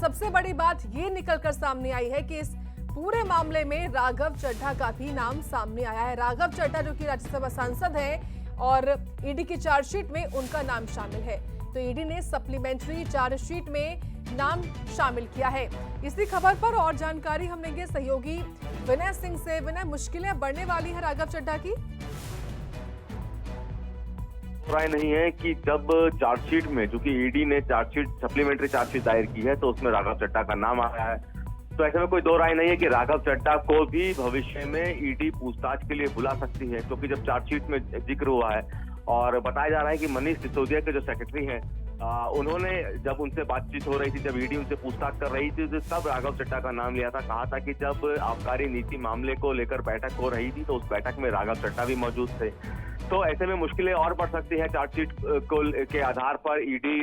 सबसे बड़ी बात ये निकलकर सामने आई है कि इस पूरे मामले में राघव चड्ढा का भी नाम सामने आया है। राघव चड्ढा जो कि राज्यसभा सांसद हैं और ईडी की चार्जशीट में उनका नाम शामिल है। तो ईडी ने सप्लीमेंट्री चार्जशीट में नाम शामिल किया है। इसी खबर पर और जानकारी हम लेंगे सहयोगी विनय सिंह से। विनय, मुश्किलें बढ़ने वाली है राघव चड्ढा की? राय नहीं है कि जब चार्जशीट में, चूंकि ईडी ने चार्जशीट सप्लीमेंट्री चार्जशीट दायर की है, तो उसमें राघव चड्ढा का नाम आया है। तो ऐसे में कोई दो राय नहीं है कि राघव चड्ढा को भी भविष्य में ईडी पूछताछ के लिए बुला सकती है, क्योंकि जब चार्जशीट में जिक्र हुआ है और बताया जा रहा है कि मनीष सिसोदिया के जो सेक्रेटरी हैं, उन्होंने जब उनसे बातचीत हो रही थी, जब ईडी उनसे पूछताछ कर रही थी, तो तब राघव चड्ढा का नाम लिया था। कहा था कि जब आबकारी नीति मामले को लेकर बैठक हो रही थी, तो उस बैठक में राघव चड्ढा भी मौजूद थे। तो ऐसे में मुश्किलें और बढ़ सकती है। चार्जशीट के आधार पर ईडी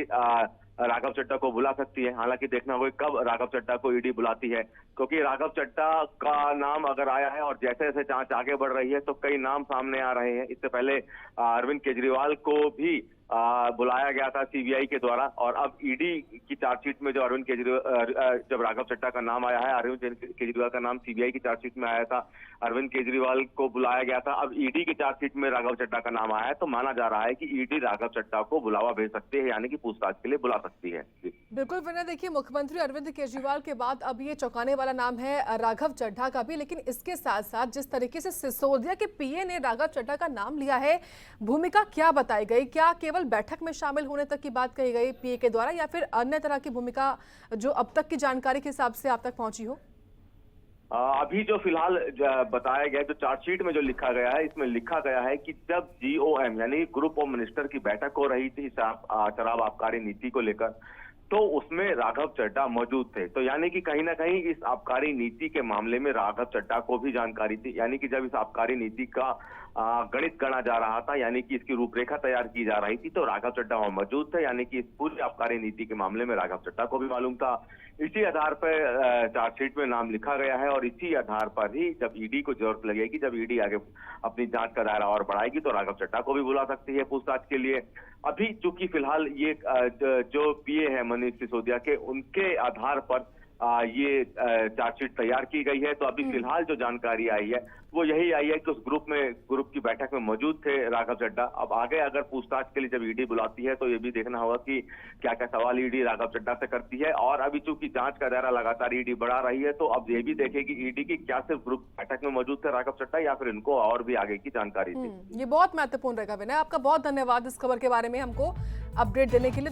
राघव चड्ढा को बुला सकती है। हालांकि देखना होगा कब राघव चड्ढा को ईडी बुलाती है, क्योंकि राघव चड्ढा का नाम अगर आया है और जैसे जैसे जांच आगे बढ़ रही है, तो कई नाम सामने आ रहे हैं। इससे पहले अरविंद केजरीवाल को भी बुलाया गया था सीबीआई के द्वारा, और अब ईडी की चार्जशीट में जो अरविंद केजरीवाल, जब राघव चड्ढा का नाम आया है, अरविंद केजरीवाल का नाम सीबीआई की चार्जशीट में आया था, अरविंद केजरीवाल को बुलाया गया था, अब ईडी की चार्जशीट में राघव चड्ढा का नाम आया है, तो माना जा रहा है कि ईडी राघव चड्ढा को बुलावा भेज सकती है, यानी कि पूछताछ के लिए बुला सकती है। बिल्कुल विनय, देखिए मुख्यमंत्री अरविंद केजरीवाल के बाद अब ये चौंकाने वाला नाम है राघव चड्ढा का भी। लेकिन इसके साथ साथ जिस तरीके से सिसोदिया के पीए ने राघव चड्ढा का नाम लिया है, भूमिका क्या बताई गई? क्या केवल बैठक में शामिल होने तक की बात कही गई पीए के द्वारा, या फिर अन्य तरह की भूमिका जो अब तक की जानकारी के हिसाब से आप तक पहुंची हो? अभी जो फिलहाल बताया गया, जो चार्जशीट में जो लिखा गया है, इसमें लिखा गया है कि जब GOM यानी ग्रुप ऑफ मिनिस्टर की बैठक हो रही थी शराब आबकारी नीति को लेकर, तो उसमें राघव चड्ढा मौजूद थे। तो यानी कि कहीं ना कहीं इस आबकारी नीति के मामले में राघव चड्ढा को भी जानकारी थी। यानी कि जब इस आबकारी नीति का गणित गढ़ा जा रहा था, यानी कि इसकी रूपरेखा तैयार की जा रही थी, तो राघव चड्ढा वहां मौजूद थे। यानी कि इस पूरी आबकारी नीति के मामले में राघव चड्ढा को भी मालूम था। इसी आधार पर चार्जशीट में नाम लिखा गया है, और इसी आधार पर ही जब ईडी को जरूरत लगेगी, जब ईडी आगे अपनी जांच का दायरा और बढ़ाएगी, तो राघव चड्ढा को भी बुला सकती है पूछताछ के लिए। अभी चूंकि फिलहाल ये जो पीए है मनीष सिसोदिया के, उनके आधार पर ये चार्जशीट तैयार की गई है। तो अभी फिलहाल जो जानकारी आई है वो यही आई है कि उस ग्रुप की बैठक में मौजूद थे राघव चड्ढा। अब आगे अगर पूछताछ के लिए जब ईडी बुलाती है, तो ये भी देखना होगा कि क्या क्या सवाल ईडी राघव चड्ढा से करती है। और अभी चूंकि जांच का दायरा लगातार ईडी बढ़ा रही है, तो अब ये भी देखेगी ईडी की क्या सिर्फ ग्रुप बैठक में मौजूद थे राघव चड्ढा, या फिर इनको और भी आगे की जानकारी थी। ये बहुत महत्वपूर्ण रहेगा विनय। आपका बहुत धन्यवाद इस खबर के बारे में हमको अपडेट देने के लिए।